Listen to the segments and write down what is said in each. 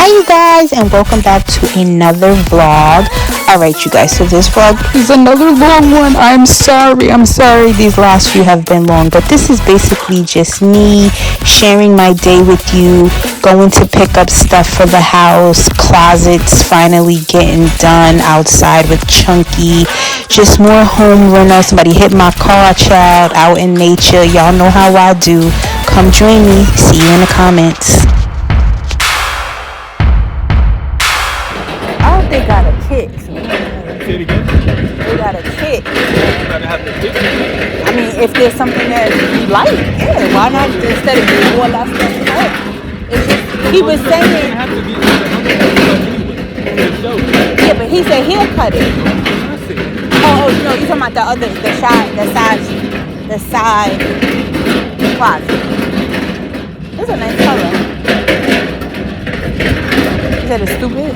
Hi you guys, and welcome back to another vlog. Alright you guys, so this vlog is another long one. I'm sorry these last few have been long, but this is basically just me sharing my day with you, going to pick up stuff for the house, closets finally getting done outside with Chunky, just more home runner. Somebody hit my car, child, out in nature. Y'all know how I do. Come join me. See you in the comments. I hope they got a kit. Say it again. They got a kit. You gotta have the kit. I mean, if there's something that you like, yeah, why not instead of doing all that stuff cut? It's just, he was It saying, doesn't have to be anyway. yeah, but he said he'll cut it. Oh, no, you talking about the other, the side closet. It's a nice color. Is that a stupid?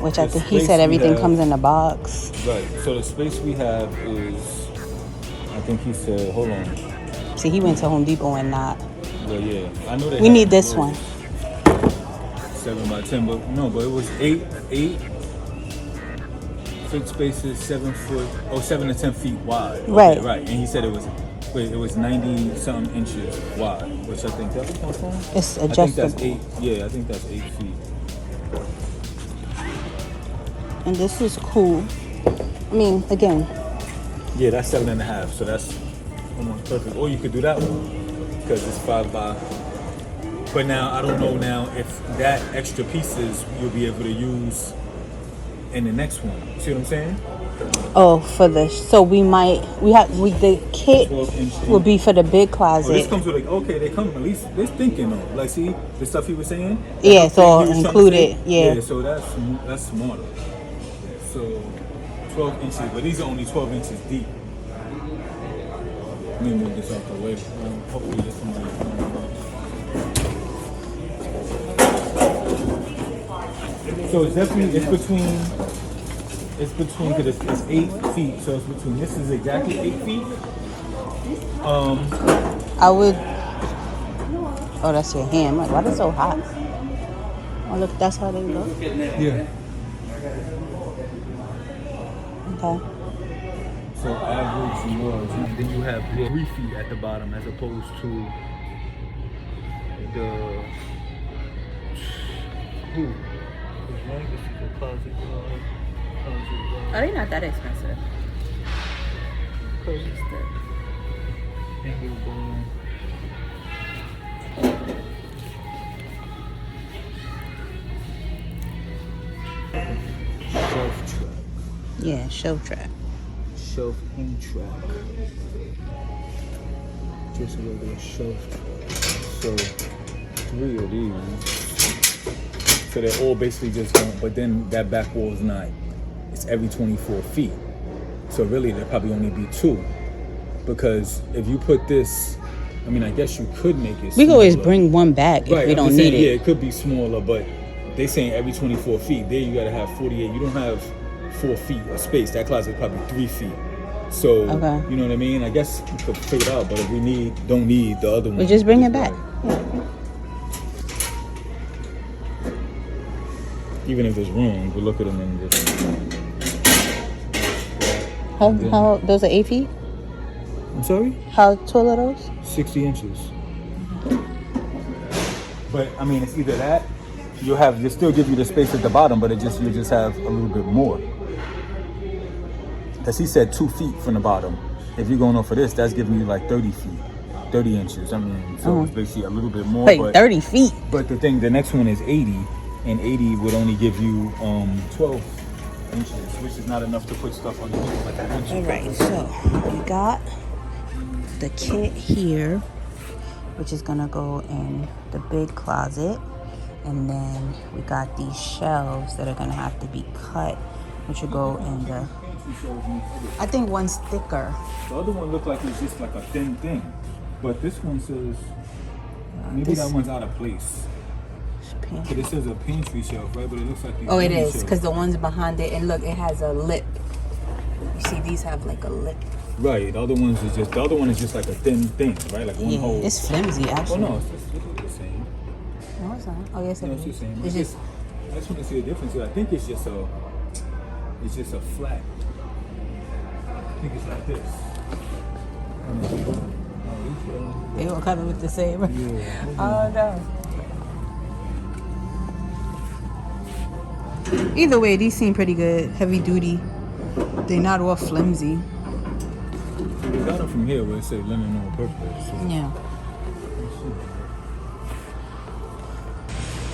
Which I think he said everything comes in a box. Right. So the space we have is, I think he said, hold on. See, he went to Home Depot and not. Well, yeah. I know we need this one. 7 by 10, but no, but it was eight foot spaces, 7 foot, 7 to 10 feet wide. Okay, right. Right. And he said it was 90 something inches wide, which I think that was my phone. It's adjustable. I think that's 8. Yeah, I think that's 8 feet. And this is cool. I mean, again. Yeah, that's 7.5. So that's almost perfect. Or you could do that one because it's 5 by. But now I don't know now if that extra pieces you'll be able to use in the next one. See what I'm saying? Oh, for the the kit will be for the big closet. Oh, this comes with they come at least they're thinking though. Like see the stuff he was saying. Yeah, so included. Yeah. So that's smarter. So 12 inches, but these are only 12 inches deep. Let me move this out the way. Hopefully there's somebody. So it's definitely because it's 8 feet. So it's between. This is exactly 8 feet. I would. Oh, that's your hand. Like, why is it so hot? Oh, look, that's how they look. Yeah. Okay. So average was, then you have 3 feet at the bottom as opposed to the Are they not that expensive? Shelf track. Yeah, shelf track. Shelf hang track. Just a regular shelf track. So 3 of these. So they're all basically just going, but then that back wall is not. It's every 24 feet. So really there probably only be 2. Because if you put this, I mean, I guess you could make it smaller. We can always bring one back if we don't need it. Yeah, it could be smaller, but they saying every 24 feet. There you gotta have 48. You don't have 4 feet of space. That closet is probably 3 feet. So, You know what I mean? I guess we could figure it out, but if we don't need the other one. We just bring it back. Yeah. Even if there's room, we look at them and just. How those are 8 feet? I'm sorry? How tall are those? 60 inches. But I mean, it's either that you'll still give you the space at the bottom, but you'll just have a little bit more. Because he said 2 feet from the bottom. If you're going off of this, that's giving you like 30 feet, 30 inches. I mean, so it's basically a little bit more. Wait, but 30 feet. But the next one is 80, and 80 would only give you 12 inches, which is not enough to put stuff underneath like that. All right, so we got the kit here, which is gonna go in the big closet, and then we got these shelves that are gonna have to be cut, which will go in the. I think one's thicker. The other one looked like it's just like a thin thing, but this one says maybe that one's out of place. But it says a pantry shelf, right? But it looks like oh, it is, because the ones behind it, and look, it has a lip. You see, these have like a lip. Right. The other one is just like a thin thing, right? Like one hole. It's flimsy, actually. Oh no, it's the same. No, it's not. Oh yes, it's the same. It's just I just want to see the difference. I think it's just a flat. I think it's like this. They all kind of look the same. Yeah. Oh no. Either way, these seem pretty good, heavy duty. They're not all flimsy. We got them from here where it said linen on purpose. So. Yeah.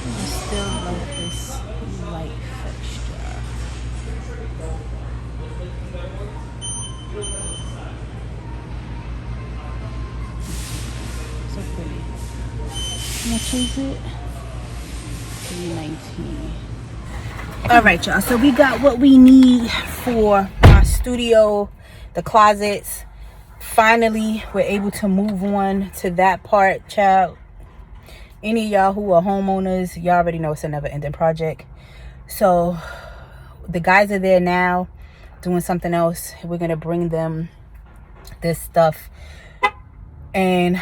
I still love this light fixture. So pretty. How much is it? $3.19. All right, y'all. So we got what we need for our studio, the closets. Finally, we're able to move on to that part, child. Any of y'all who are homeowners, y'all already know it's a never-ending project. So the guys are there now doing something else. We're gonna bring them this stuff, and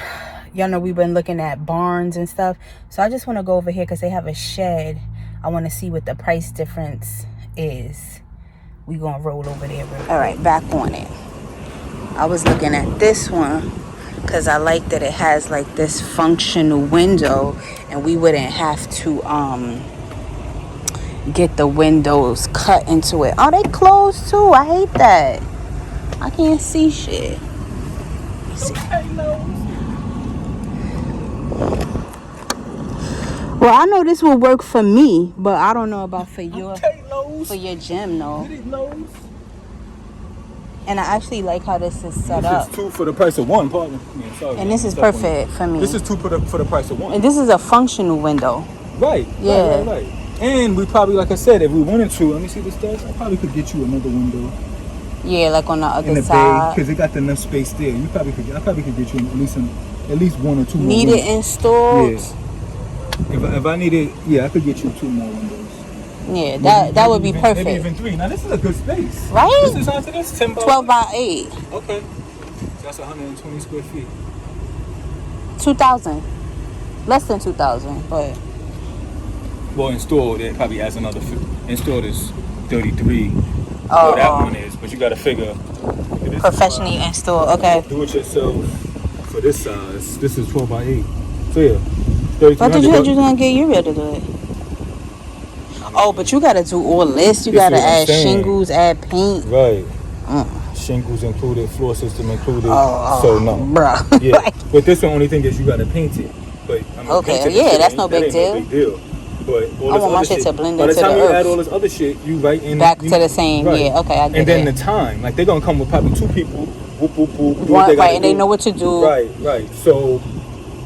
y'all know we've been looking at barns and stuff. So I just want to go over here because they have a shed. I want to see what the price difference is. We gonna roll over there. All right, back on it. I was looking at this one because I like that it has like this functional window, and we wouldn't have to get the windows cut into it. Oh, they closed too. I hate that. I can't see shit. Let's see. Well, I know this will work for me, but I don't know about for your gym, no. And I actually like how this is set up. This is 2 for the price of 1, partner. Yeah, sorry, and this is perfect for me. This is 2 for the price of 1. And this is a functional window. Right. Yeah. Right. And we probably, like I said, if we wanted to, let me see this does. I probably could get you another window. Yeah, like on the other in the side. Because it got enough space there. I probably could get you at least 1 or 2 more. Need it installed? Yeah. If I needed, I could get you 2 more windows. Yeah, that would be perfect. Maybe even 3. Now this is a good space. Right? This is onto this 10 by 12 by 8. Okay. That's 120 square feet. 2,000. Less than 2,000, but. Well, installed, it probably adds another. Installed is 33. Oh, that one is, but you got to figure. Professionally installed. Okay. Do it yourself for this size. This is 12 by 8. So yeah. 33. What did you think you were gonna get Uriel to do it? Oh, but you gotta do all this. You gotta add shingles, add paint. Right. Shingles included, floor system included. So no, bro. Yeah. But this the only thing is you gotta paint it. But I mean, okay, yeah, that's no big deal. No big deal. But all I want my shit to blend into the earth. By the time you add all this other shit, you right in back to the same. Right. Yeah, okay, I get it. And then the time, like they're gonna come with probably 2 people. Whoop, whoop, whoop. Right, and they know what to do. Right. So,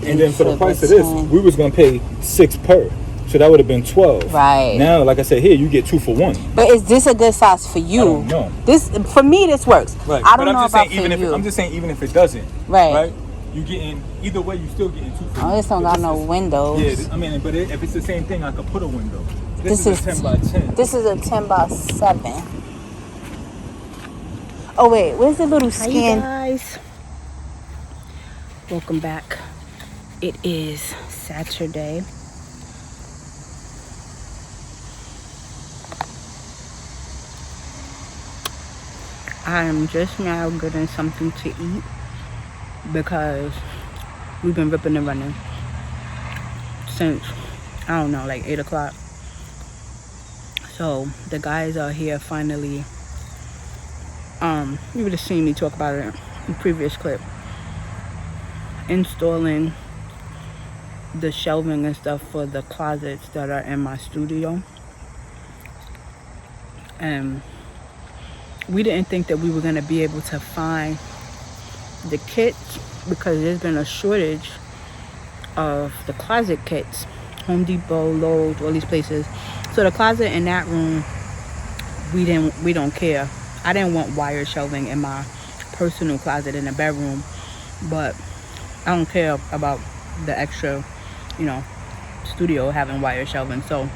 and then for the price of this, we was gonna pay 6 per. So that would have been 12. Right. Now, like I said, here you get 2 for 1. But is this a good size for you? I don't know. This for me, this works. Right. I don't know about for you. I'm just saying, even if it doesn't. Right. You getting either way, you still getting 2 for 1. Oh, this don't got no windows. Yeah, I mean, but if it's the same thing, I could put a window. This is a 10 by 10. This is a 10 by 7. Oh wait, where's the little skin? Hi guys. Welcome back. It is Saturday. I'm just now getting something to eat because we've been ripping and running. since, I don't know, like 8 o'clock. So the guys are here finally. You would have seen me talk about it in the previous clip. Installing the shelving and stuff for the closets that are in my studio. And we didn't think that we were going to be able to find the kits because there's been a shortage of the closet kits. Home Depot, Lowe's, all these places. So the closet in that room, we don't care. I didn't want wire shelving in my personal closet in the bedroom, but I don't care about the extra, studio having wire shelving. So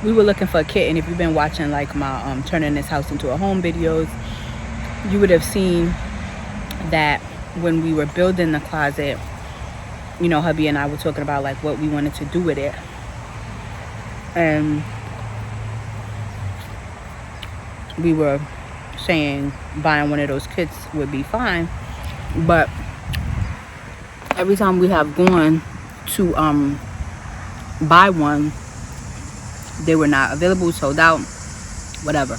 we were looking for a kit, and if you've been watching like my turning this house into a home videos, you would have seen that when we were building the closet, hubby and I were talking about like what we wanted to do with it. And we were saying buying one of those kits would be fine, but every time we have gone to buy one, they were not available, sold out, whatever.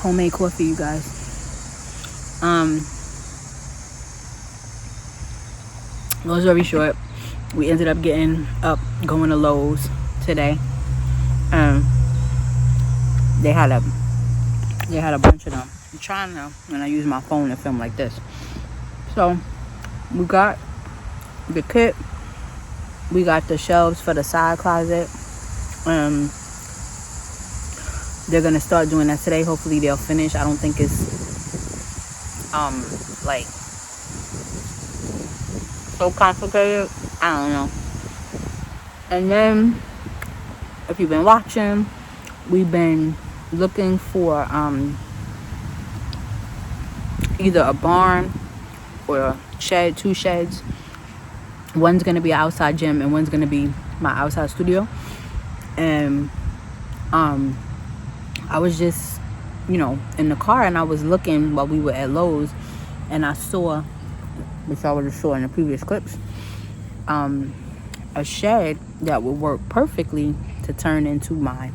Homemade coffee, you guys. Long story short, we ended up going to Lowe's today. They had a bunch of them. I'm trying to, when I use my phone to film like this. So we got the kit, we got the shelves for the side closet. They're gonna start doing that today. Hopefully they'll finish. I don't think it's like so complicated. I don't know. And then if you've been watching, we've been looking for either a barn or a shed, 2 sheds. One's gonna be an outside gym and one's gonna be my outside studio. And I was just in the car, and I was looking while we were at Lowe's, and I saw, which I would have saw in the previous clips, a shed that would work perfectly to turn into my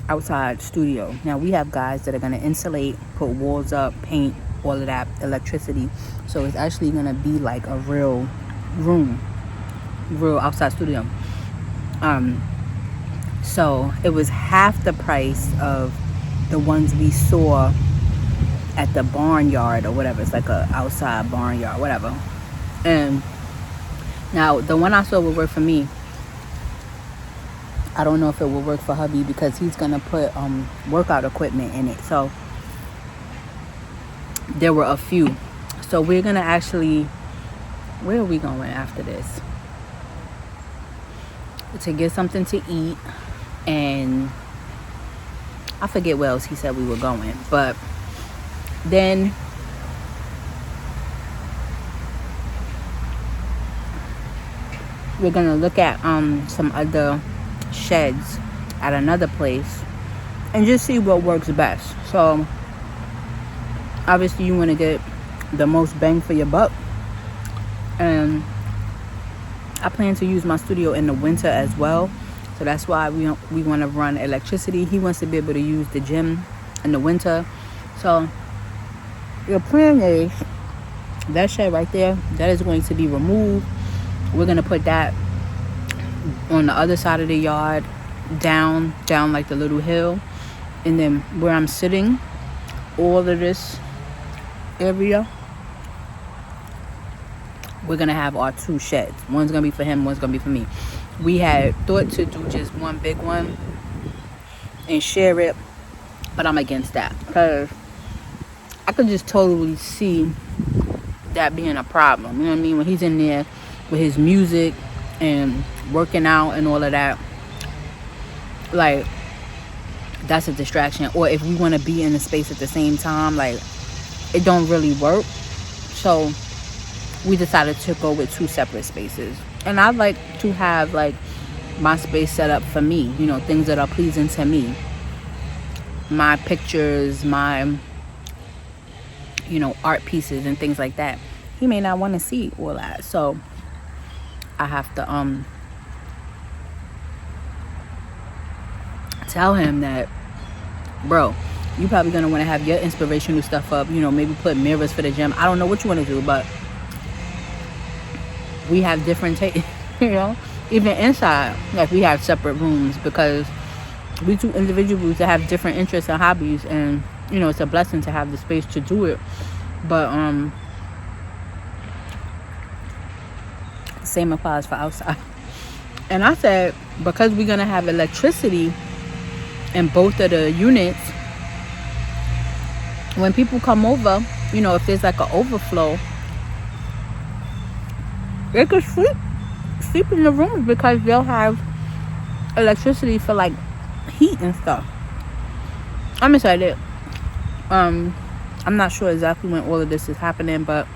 outside studio. Now we have guys that are going to insulate, put walls up, paint, all of that, electricity, so it's actually going to be like a real room, real outside studio. So it was half the price of the ones we saw at the barnyard or whatever. It's like a outside barnyard, whatever. And now the one I saw would work for me. I don't know if it will work for hubby because he's gonna put workout equipment in it. So there were a few. So we're gonna actually, where are we going after this? To get something to eat, and I forget where else he said we were going. But then we're gonna look at some other sheds at another place and just see what works best. So obviously you want to get the most bang for your buck, and I plan to use my studio in the winter as well, so that's why we want to run electricity. He wants to be able to use the gym in the winter. So your plan is that shed right there, that is going to be removed. We're going to put that on the other side of the yard, down like the little hill. And then where I'm sitting, all of this area, we're gonna have our 2 sheds. One's gonna be for him, one's gonna be for me. We had thought to do just one big one and share it, but I'm against that because I could just totally see that being a problem. You know what I mean? When he's in there with his music and working out and all of that, like, that's a distraction. Or if we want to be in the space at the same time, like, it don't really work. So we decided to go with 2 separate spaces. And I like to have like my space set up for me, things that are pleasing to me, my pictures, my art pieces and things like that. he may not want to see all that. So I have to tell him that, bro, you probably gonna want to have your inspirational stuff up, you know, maybe put mirrors for the gym. I don't know what you want to do, but we have different tastes. You know, even inside, like, we have separate rooms because we two individuals that have different interests and hobbies, and you know, it's a blessing to have the space to do it. But same applies for outside. And I said, because we're gonna have electricity in both of the units, when people come over, you know, if there's like an overflow, they could sleep in the rooms because they'll have electricity for like heat and stuff. I'm excited. I'm not sure exactly when all of this is happening, but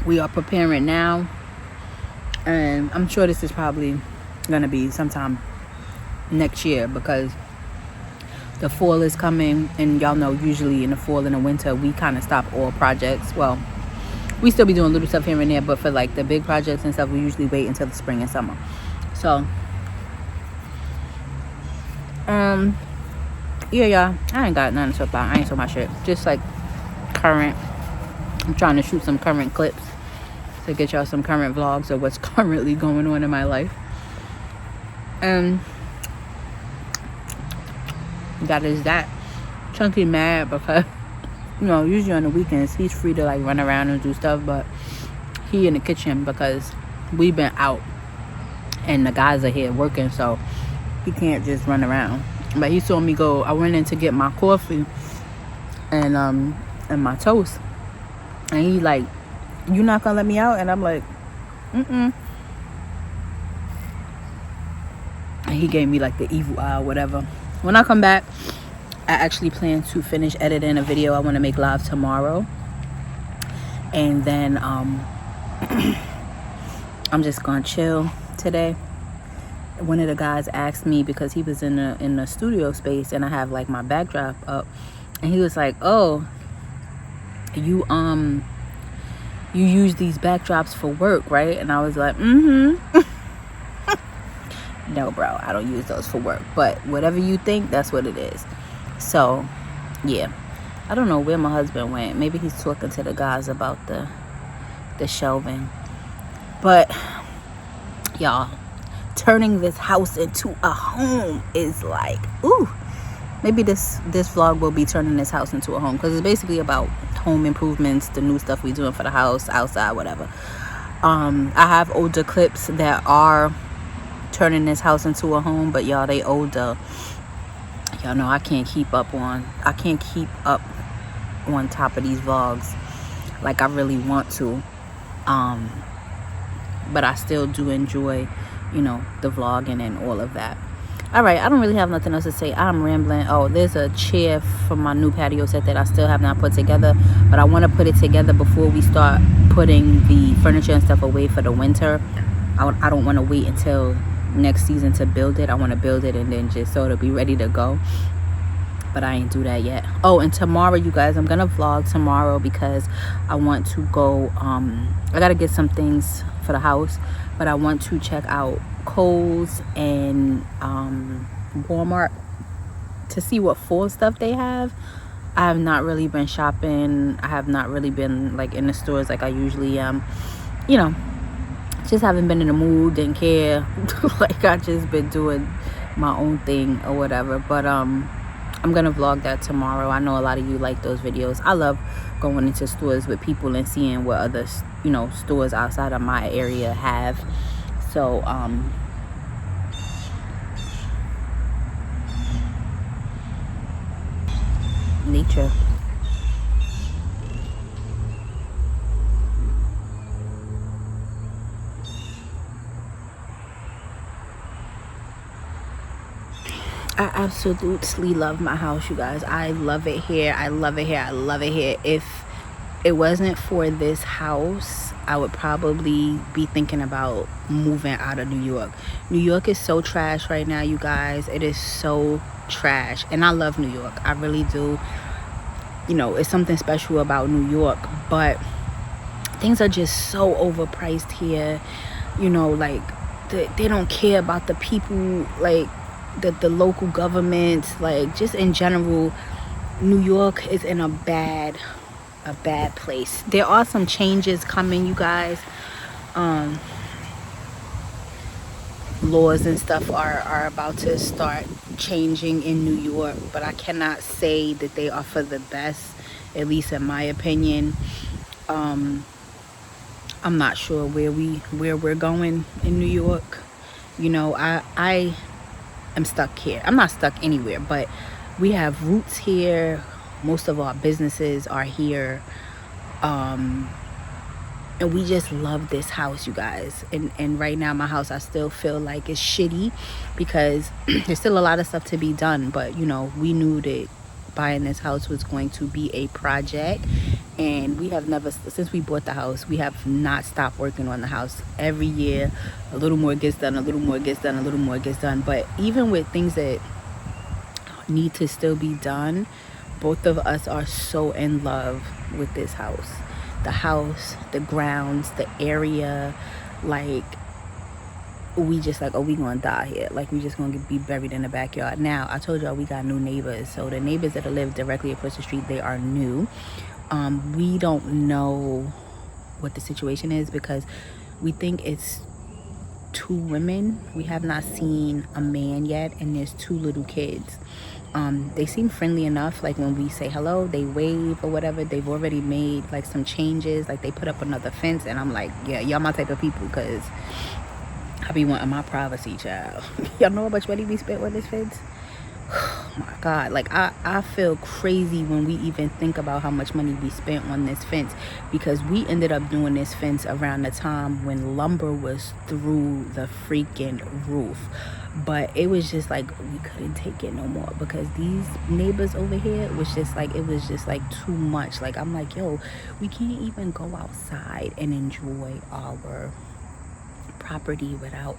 we are preparing now, and I'm sure this is probably gonna be sometime next year because the fall is coming, and y'all know usually in the fall and the winter we kind of stop all projects. Well, we still be doing little stuff here and there, but for like the big projects and stuff, we usually wait until the spring and summer. So yeah, y'all, I ain't got nothing to talk about. I ain't so much shit, just like current. I'm trying to shoot some current clips to get y'all some current vlogs of what's currently going on in my life. And that is that. Chunky mad because, you know, usually on the weekends he's free to like run around and do stuff, but he in the kitchen because we've been out and the guys are here working, so he can't just run around. But he saw me go. I went in to get my coffee and my toast, and he like, "You not gonna let me out?" And I'm like, "Mm-mm." And he gave me like the evil eye or whatever. When I come back, I actually plan to finish editing a video I want to make live tomorrow, and then I'm just gonna chill today. One of the guys asked me, because he was in the studio space and I have like my backdrop up, and he was like, "Oh, you use these backdrops for work, right?" And I was like, "Mm-hmm." No, bro, I don't use those for work, but whatever you think, that's what it is. So yeah, I don't know where my husband went. Maybe he's talking to the guys about the shelving. But y'all, turning this house into a home is like, ooh, maybe this vlog will be turning this house into a home, because it's basically about home improvements, the new stuff we doing for the house, outside, whatever. I have older clips that are turning this house into a home, but y'all, they older. Y'all know I can't keep up on top of these vlogs like I really want to, but I still do enjoy, you know, the vlogging and all of that. All right, I don't really have nothing else to say. I'm rambling. Oh, there's a chair from my new patio set that I still have not put together, but I want to put it together before we start putting the furniture and stuff away for the winter. I don't want to wait until next season to build it. I want to build it and then just so it'll be ready to go, but I ain't do that yet. Oh, and tomorrow, you guys, I'm gonna vlog tomorrow because I want to go I gotta get some things for the house, but I want to check out Kohl's and Walmart to see what fall stuff they have. I have not really been shopping. I have not really been like in the stores like I usually am. You know, just haven't been in the mood, didn't care. Like, I just been doing my own thing or whatever. But I'm gonna vlog that tomorrow. I know a lot of you like those videos. I love going into stores with people and seeing what other, you know, stores outside of my area have. So nature. I absolutely love my house, you guys. I love it here. I love it here. I love it here. If it wasn't for this house, I would probably be thinking about moving out of New York. New York is so trash right now, you guys. It is so trash. And I love New York. I really do. You know, it's something special about New York. But things are just so overpriced here. You know, like they don't care about the people, like the local government, like just in general. New York is in a bad place. There are some changes coming, you guys. Laws and stuff are about to start changing in New York, but I cannot say that they are for the best, at least in my opinion. I'm not sure where we're going in New York. You know, I am stuck here. I'm not stuck anywhere, but we have roots here. Most of our businesses are here. And we just love this house, you guys. And right now my house, I still feel like it's shitty because there's still a lot of stuff to be done. But you know, we knew that buying this house was going to be a project, and we have never, since we bought the house, we have not stopped working on the house. Every year a little more gets done, a little more gets done, a little more gets done. But even with things that need to still be done, both of us are so in love with this house. The house, the grounds, the area, like we just like, oh, we gonna die here. Like we just gonna be buried in the backyard. Now, I told y'all we got new neighbors. So the neighbors that live directly across the street, they are new. We don't know what the situation is because we think it's 2 women. We have not seen a man yet, and there's 2 little kids. They seem friendly enough. Like when we say hello, they wave or whatever. They've already made like some changes. Like they put up another fence, and I'm like, yeah, y'all my type of people, because I be wanting my privacy, child. Y'all know how much money we spent on this fence? Oh my God, like I feel crazy when we even think about how much money we spent on this fence, because we ended up doing this fence around the time when lumber was through the freaking roof. But it was just like we couldn't take it no more, because these neighbors over here was just like, it was just like too much. Like I'm like, yo, we can't even go outside and enjoy our property without,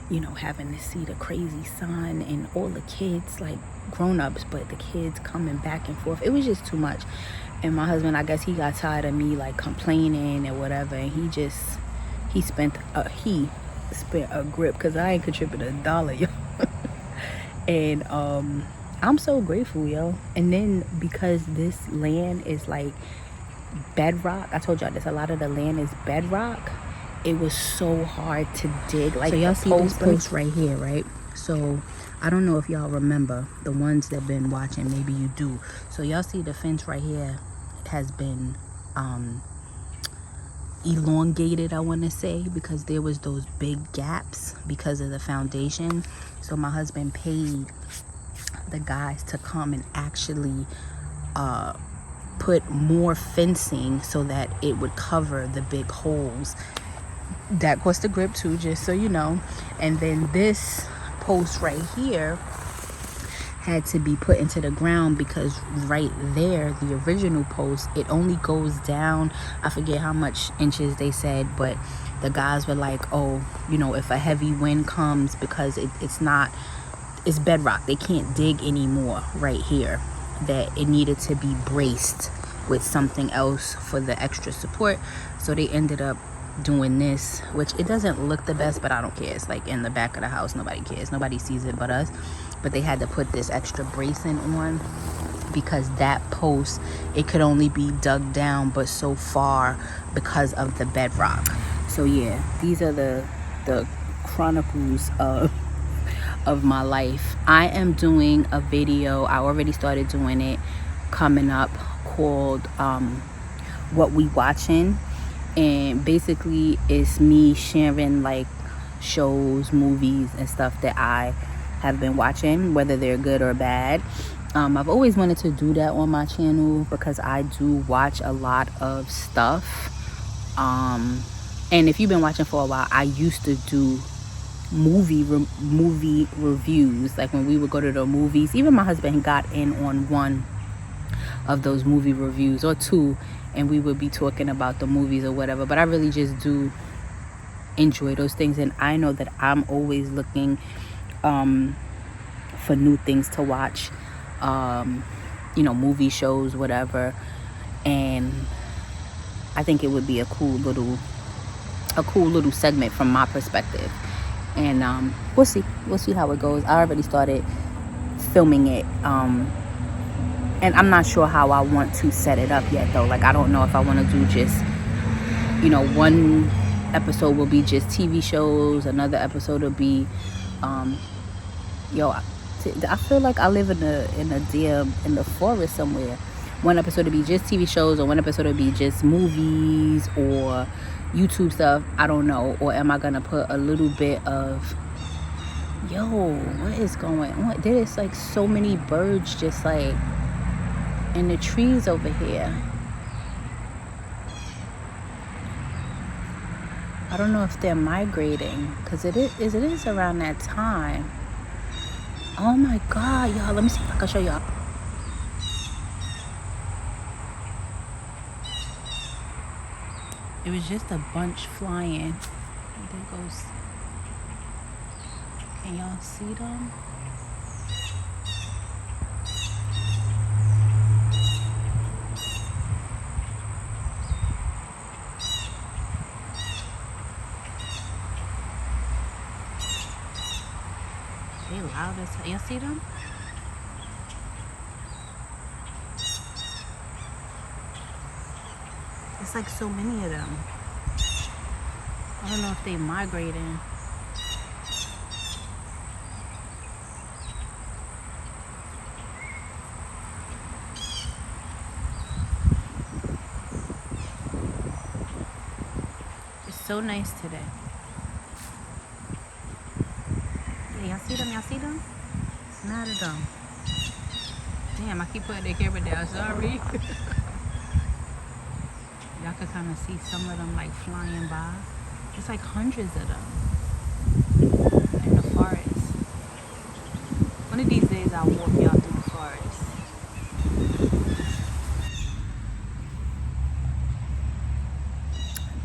you know, having to see the crazy sun and all the kids, like grown-ups, but the kids coming back and forth. It was just too much. And my husband, I guess he got tired of me like complaining and whatever, and he spent a grip, because I ain't contributed $1, yo. And I'm so grateful, yo. And then because this land is like bedrock, I told y'all this, a lot of the land is bedrock. It was so hard to dig. Like, so y'all see this post right here, right? So I don't know if y'all remember, the ones that been watching, maybe you do. So y'all see the fence right here has been elongated, I want to say, because there was those big gaps because of the foundation. So my husband paid the guys to come and actually put more fencing so that it would cover the big holes. That cost a grip too, just so you know. And then this post right here had to be put into the ground, because right there, the original post, it only goes down, I forget how much inches they said, but the guys were like, oh, you know, if a heavy wind comes, because it's bedrock, they can't dig anymore right here, that it needed to be braced with something else for the extra support. So they ended up doing this, which it doesn't look the best, but I don't care. It's like in the back of the house, nobody cares, nobody sees it but us. But they had to put this extra bracing on, because that post, it could only be dug down but so far because of the bedrock. So yeah, these are the chronicles of my life. I am doing a video, I already started doing it, coming up, called What We Watching. And basically it's me sharing like shows, movies and stuff that I have been watching, whether they're good or bad. I've always wanted to do that on my channel, because I do watch a lot of stuff. And if you've been watching for a while, I used to do movie reviews, like when we would go to the movies. Even my husband got in on one of those movie reviews, or 2, and we would be talking about the movies or whatever. But I really just do enjoy those things, and I know that I'm always looking for new things to watch, you know, movie shows, whatever. And I think it would be a cool little segment from my perspective. And we'll see how it goes. I already started filming it, and I'm not sure how I want to set it up yet though. Like, I don't know if I want to do just, one episode will be just TV shows, another episode will be I feel like I live in the forest somewhere. One episode will be just TV shows, or one episode will be just movies or YouTube stuff. I don't know. Or am I gonna put a little bit of, what is going on? There's like so many birds just like in the trees over here. I don't know if they're migrating, because it is around that time. Oh my God, y'all, let me see if I can show y'all. It was just a bunch flying. There goes. Can y'all see them? They loud as hell. Y'all see them? It's like so many of them. I don't know if they migrating. It's so nice today. Yeah, y'all see them? Y'all see them? It's mad at them. Damn, I keep putting the camera down. Sorry. Y'all can kind of see some of them like flying by. It's like hundreds of them in the forest. One of these days I'll walk y'all through the forest.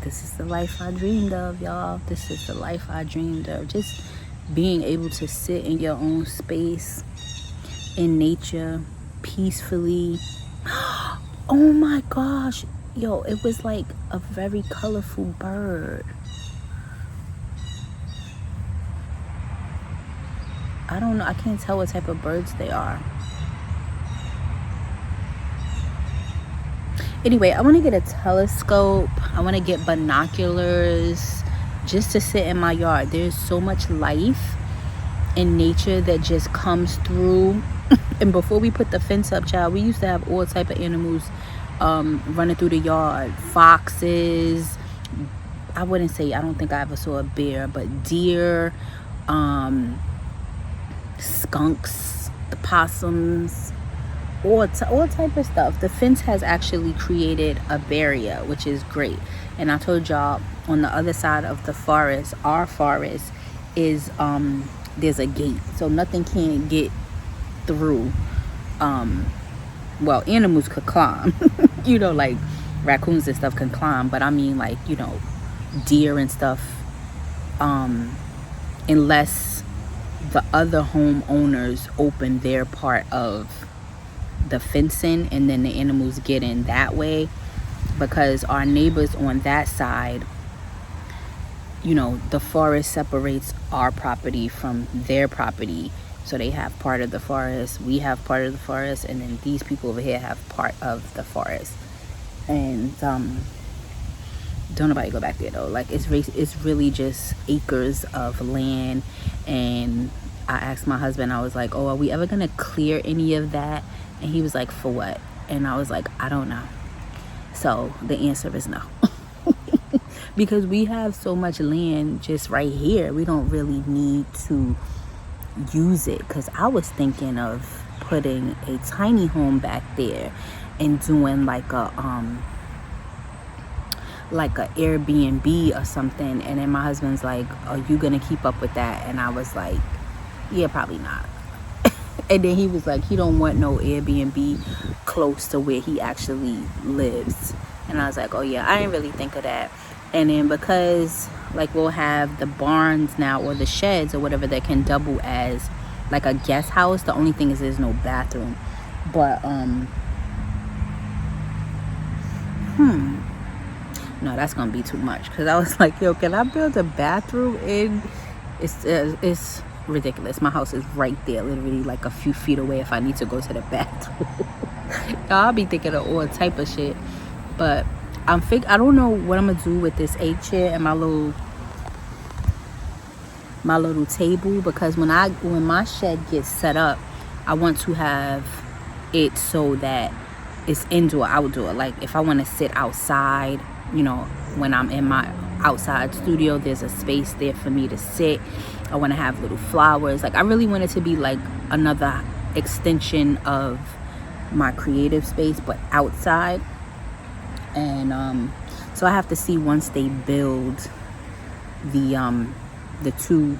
This is the life I dreamed of, y'all. This is the life I dreamed of. Just being able to sit in your own space, in nature, peacefully. Oh my gosh. Yo, it was like a very colorful bird. I don't know. I can't tell what type of birds they are. Anyway, I want to get a telescope. I want to get binoculars just to sit in my yard. There's so much life in nature that just comes through. And before we put the fence up, child, we used to have all type of animals running through the yard. Foxes. I don't think I ever saw a bear, but deer, skunks, the possums, all type of stuff. The fence has actually created a barrier, which is great. And I told y'all, on the other side of the forest, our forest is there's a gate, so nothing can get through. Well, animals could climb. Like raccoons and stuff can climb, but I mean, like, deer and stuff, unless the other homeowners open their part of the fencing, and then the animals get in that way. Because our neighbors on that side, the forest separates our property from their property. So they have part of the forest, we have part of the forest, and then these people over here have part of the forest. And don't nobody go back there though. Like, it's really just acres of land. And I asked my husband, I was like, oh, are we ever gonna clear any of that? And he was like, for what? And I was like, I don't know. So the answer is no. Because we have so much land just right here, we don't really need to use it. Because I was thinking of putting a tiny home back there and doing like a Airbnb or something. And then my husband's like, are you gonna keep up with that? And I was like, yeah, probably not. And then he was like, he don't want no Airbnb close to where he actually lives. And I was like, oh yeah, I didn't really think of that. And then because like we'll have the barns now, or the sheds or whatever, that can double as like a guest house. The only thing is there's no bathroom. But no, that's gonna be too much. Because I was like, yo, can I build a bathroom in? It's ridiculous. My house is right there, literally like a few feet away if I need to go to the bathroom. I'll be thinking of all type of shit. But I don't know what I'm gonna do with this 8-chair and my little table, because when my shed gets set up, I want to have it so that it's indoor, outdoor. Like if I want to sit outside, you know, when I'm in my outside studio, there's a space there for me to sit. I want to have little flowers. Like I really want it to be like another extension of my creative space, but outside. And so I have to see once they build the two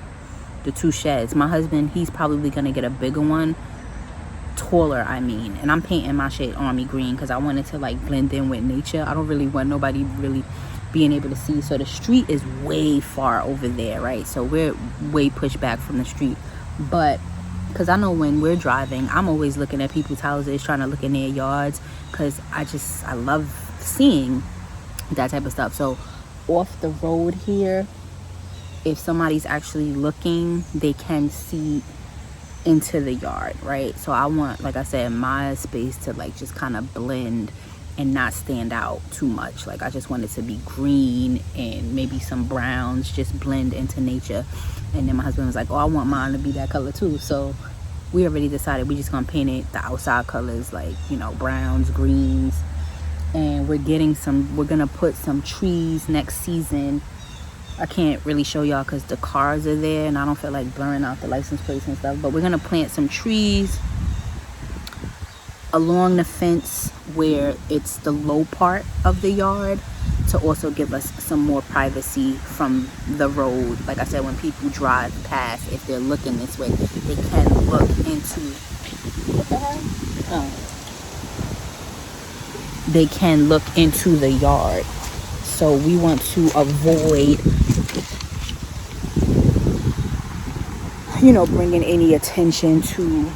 sheds. My husband, he's probably gonna get a bigger one, taller I mean, and I'm painting my shade army green because I want it to like blend in with nature. I don't really want nobody really being able to see. So the street is way far over there, right? So we're way pushed back from the street, but because I know when we're driving, I'm always looking at people's houses, trying to look in their yards, because I love seeing that type of stuff. So off the road here, if somebody's actually looking, they can see into the yard, right? So I want, like I said, my space to like just kind of blend and not stand out too much. Like I just want it to be green and maybe some browns, just blend into nature. And then my husband was like, oh, I want mine to be that color too. So we already decided we're just gonna paint it the outside colors, like, you know, browns, greens. And we're gonna put some trees next season. I can't really show y'all because the cars are there and I don't feel like blurring out the license plates and stuff, but we're gonna plant some trees along the fence where it's the low part of the yard, to also give us some more privacy from the road. Like I said, when people drive past, if they're looking this way, they can look into, what the hell? Oh. They can look into the yard. So we want to avoid, you know, bringing any attention to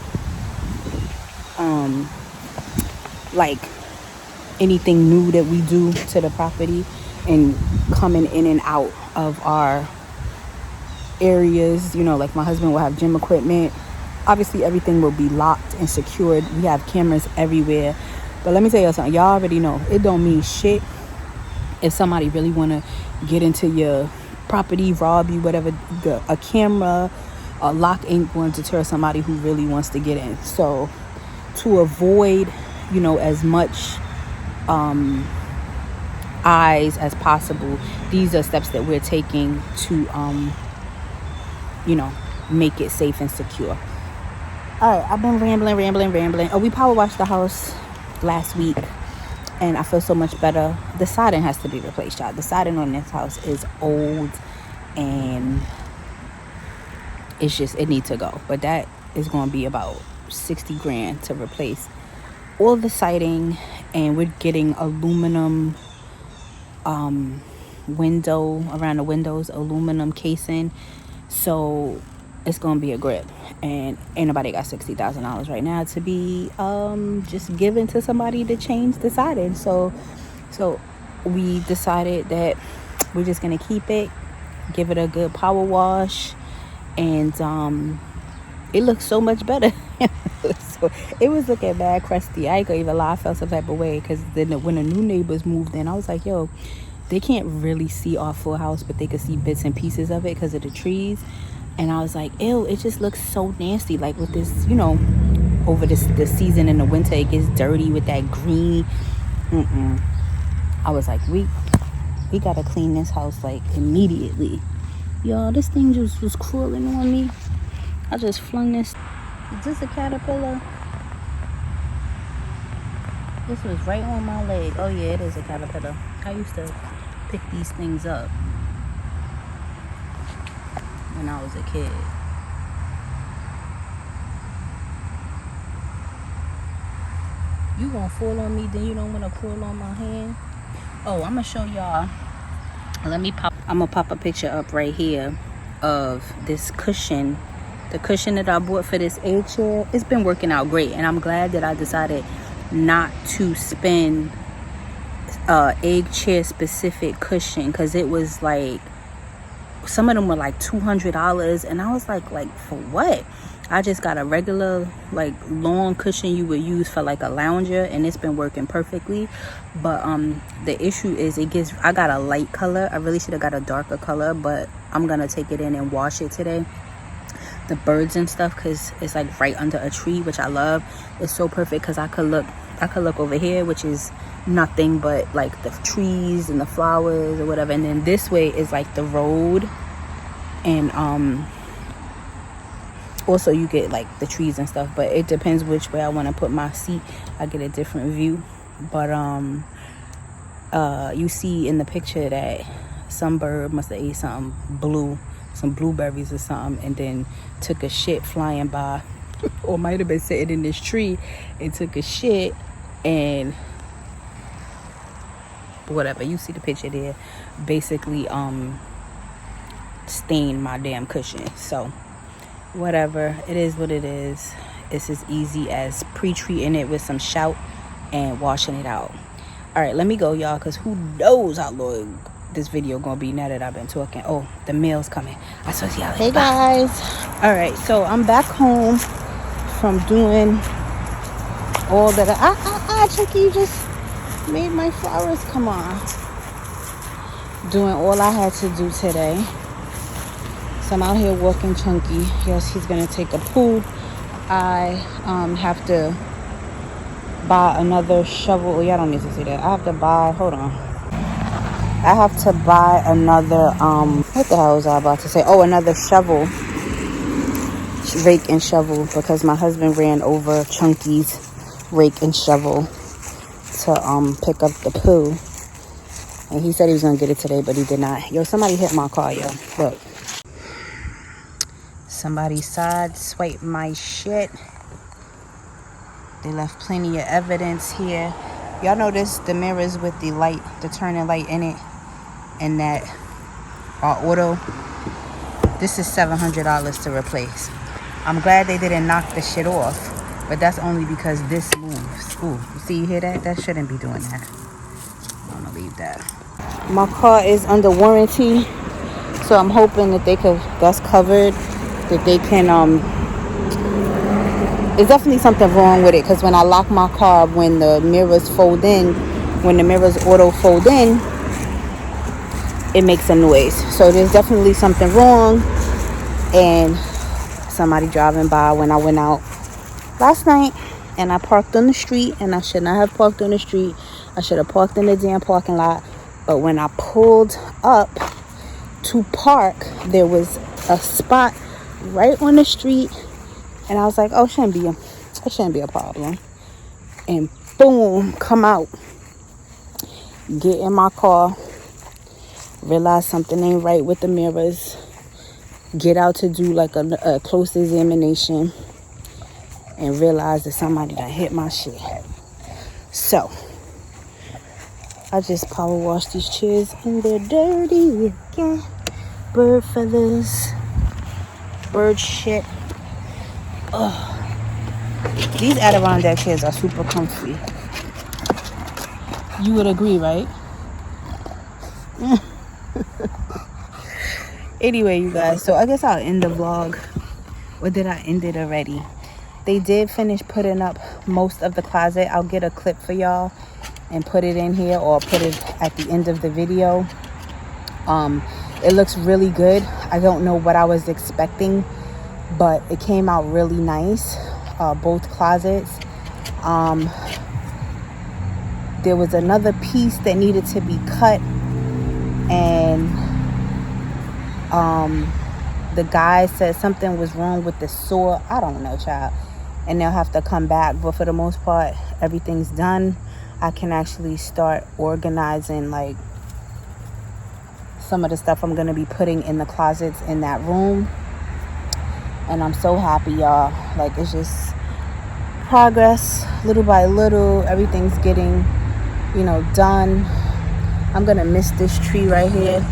like anything new that we do to the property, and coming in and out of our areas. You know, like my husband will have gym equipment. Obviously everything will be locked and secured. We have cameras everywhere. But let me tell you something, y'all already know it don't mean shit if somebody really want to get into your property, rob you, whatever. A camera, a lock ain't going to deter somebody who really wants to get in. So to avoid, you know, as much eyes as possible, these are steps that we're taking to you know, make it safe and secure. All right, I've been rambling. Oh, we power washed the house last week and I feel so much better. The siding has to be replaced, y'all. The siding on this house is old and it's just, it needs to go. But that is going to be about 60 grand to replace all the siding, and we're getting aluminum window around the windows, aluminum casing, so it's gonna be a grip. And ain't nobody got $60,000 right now to be just given to somebody to change the siding. So we decided that we're just gonna keep it, give it a good power wash, and it looks so much better. So it was looking bad crusty. I ain't gonna even lie, I felt some type of way, because then when the new neighbors moved in, I was like, yo, they can't really see our full house, but they could see bits and pieces of it because of the trees. And I was like, ew, it just looks so nasty. Like with this, you know, over the season in the winter, it gets dirty with that green. I was like, we gotta clean this house like immediately. Y'all, this thing just was crawling on me. I just flung this. Is this a caterpillar? This was right on my leg. Oh yeah, it is a caterpillar. I used to pick these things up when I was a kid. You gonna fall on me, then you don't wanna crawl on my hand? Oh, I'm gonna show y'all. I'm gonna pop a picture up right here of this cushion. The cushion that I bought for this 8-chair, it's been working out great, and I'm glad that I decided not to spend egg chair specific cushion, because it was like, some of them were like $200, and I was like for what? I just got a regular like long cushion you would use for like a lounger, and it's been working perfectly. But the issue is I got a light color. I really should have got a darker color, but I'm gonna take it in and wash it today, the birds and stuff, because it's like right under a tree, which I love. It's so perfect because I could look over here, which is nothing but like the trees and the flowers or whatever, and then this way is like the road, and also you get like the trees and stuff. But it depends which way I want to put my seat. I get a different view. But you see in the picture that some bird must have ate some blueberries or something, and then took a shit flying by, or might have been sitting in this tree and took a shit, and whatever, you see the picture there, basically stained my damn cushion. So whatever, it is what it is. It's as easy as pre-treating it with some Shout and washing it out. All right, let me go, y'all, because who knows how long this video gonna be now that I've been talking. Oh, the mail's coming. I saw y'all. Hey guys. All right, so I'm back home from doing all that. Chucky, you just made my flowers come on. Doing all I had to do today. So I'm out here walking Chunky. Yes, he's gonna take a poo. I have to buy another shovel. Oh, y'all don't need to see that. I have to buy, hold on. I have to buy another, what the hell was I about to say? Oh, another shovel. Rake and shovel, because my husband ran over Chunky's rake and shovel to pick up the poo. And he said he was gonna get it today, but he did not. Yo, somebody hit my car, yo. Look. Somebody side swiped my shit. They left plenty of evidence here. Y'all notice the mirrors with the light, the turning light in it, and that are auto. This is $700 to replace. I'm glad they didn't knock the shit off, but that's only because this moves. Ooh, you see, you hear that? That shouldn't be doing that. I'm gonna leave that. My car is under warranty, so I'm hoping that that's covered, that they can, there's definitely something wrong with it, because when I lock my car, when the mirrors auto fold in, it makes a noise. So there's definitely something wrong. And somebody driving by when I went out last night, and I parked on the street, and I should not have parked on the street. I should have parked in the damn parking lot. But when I pulled up to park, there was a spot right on the street, and I was like, oh, it shouldn't be a problem. And boom, come out, get in my car, realize something ain't right with the mirrors, get out to do like a close examination, and realize that somebody done hit my shit. So I just power wash these chairs, and they're dirty again. Bird feathers, bird shit. Ugh. These Adirondack chairs are super comfy. You would agree, right? Anyway, you guys, so I guess I'll end the vlog. Or did I end it already? They did finish putting up most of the closet. I'll get a clip for y'all and put it in here, or put it at the end of the video. It looks really good. I don't know what I was expecting, but it came out really nice. Both closets. There was another piece that needed to be cut, and the guy said something was wrong with the saw. I don't know, child, and they'll have to come back. But for the most part, everything's done. I can actually start organizing like some of the stuff I'm gonna be putting in the closets in that room. And I'm so happy, y'all. Like, it's just progress, little by little. Everything's getting, done. I'm gonna miss this tree right here.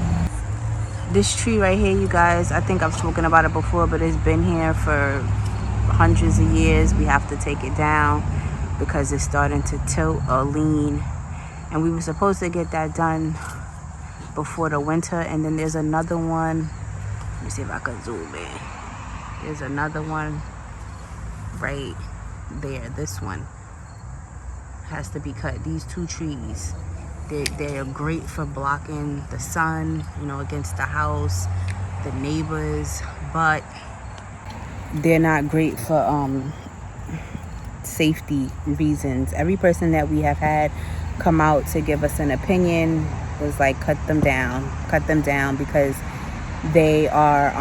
This tree right here, you guys, I think I've spoken about it before, but it's been here for hundreds of years. We have to take it down because it's starting to tilt or lean, And we were supposed to get that done before the winter. And then there's another one. Let me see if I can zoom in. There's another one right there. This one has to be cut. These two trees, they are great for blocking the sun, you know, against the house, the neighbors, but they're not great for safety reasons. Every person that we have had come out to give us an opinion was like, cut them down, because they are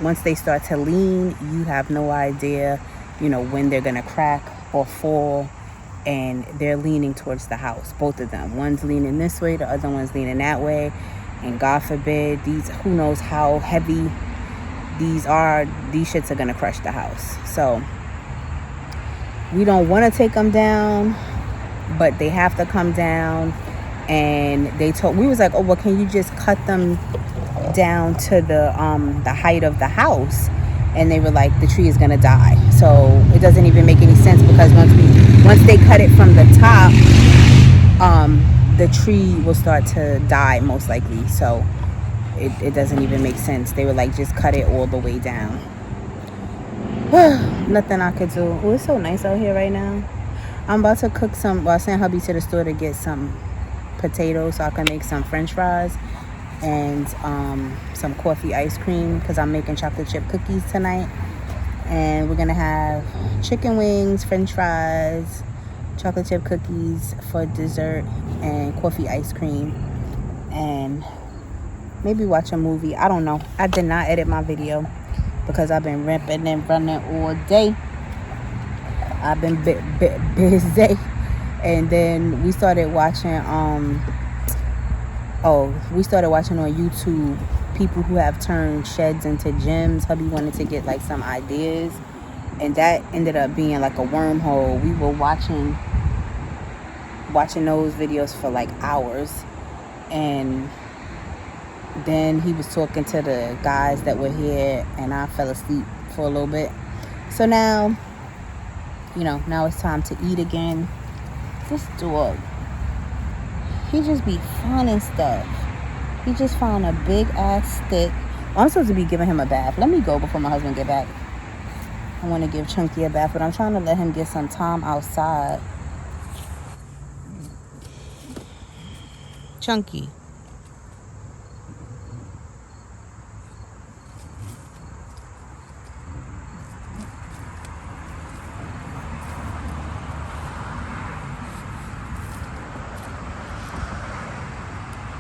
once they start to lean, you have no idea, you know, when they're gonna crack or fall. And they're leaning towards the house, both of them. One's leaning this way, the other one's leaning that way. And God forbid, who knows how heavy these are, these shits are gonna crush the house. So we don't want to take them down, but they have to come down. And we was like, oh, well, can you just cut them down to the height of the house? And they were like, the tree is gonna die. So it doesn't even make any sense, because once they cut it from the top, the tree will start to die most likely. So it doesn't even make sense. They were like, just cut it all the way down. Nothing I could do. Oh, it's so nice out here right now. I'm about to cook I sent hubby to the store to get some potatoes so I can make some french fries and some coffee ice cream, because I'm making chocolate chip cookies tonight. And we're gonna have chicken wings, french fries, chocolate chip cookies for dessert, and coffee ice cream, and maybe watch a movie. I don't know. I did not edit my video because I've been ripping and running all day. I've been busy. And then we started watching we started watching on YouTube people who have turned sheds into gyms. Hubby wanted to get like some ideas, and that ended up being like a wormhole. We were watching those videos for like hours, and then he was talking to the guys that were here, and I fell asleep for a little bit. So now, you know, now it's time to eat again. This dog, he just be finding stuff. He just found a big ass stick. I'm supposed to be giving him a bath. Let me go before my husband get back. I want to give Chunky a bath, but I'm trying to let him get some time outside. Chunky.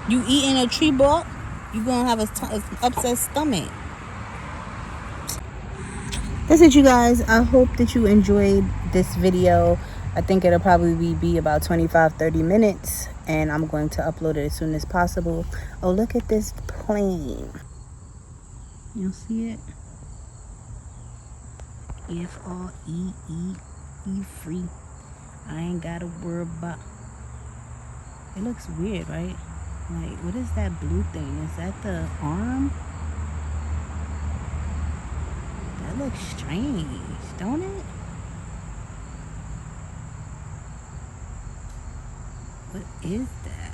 You eating a tree bark, you gonna have an upset stomach. That's it, you guys. I hope that you enjoyed this video. I think it'll probably be about 25-30 minutes, and I'm going to upload it as soon as possible. Oh, look at this plane. You'll see it? F-R-E-E, free. I ain't gotta worry about. It looks weird, right? Like, what is that blue thing? Is that the arm? That looks strange, don't it? What is that?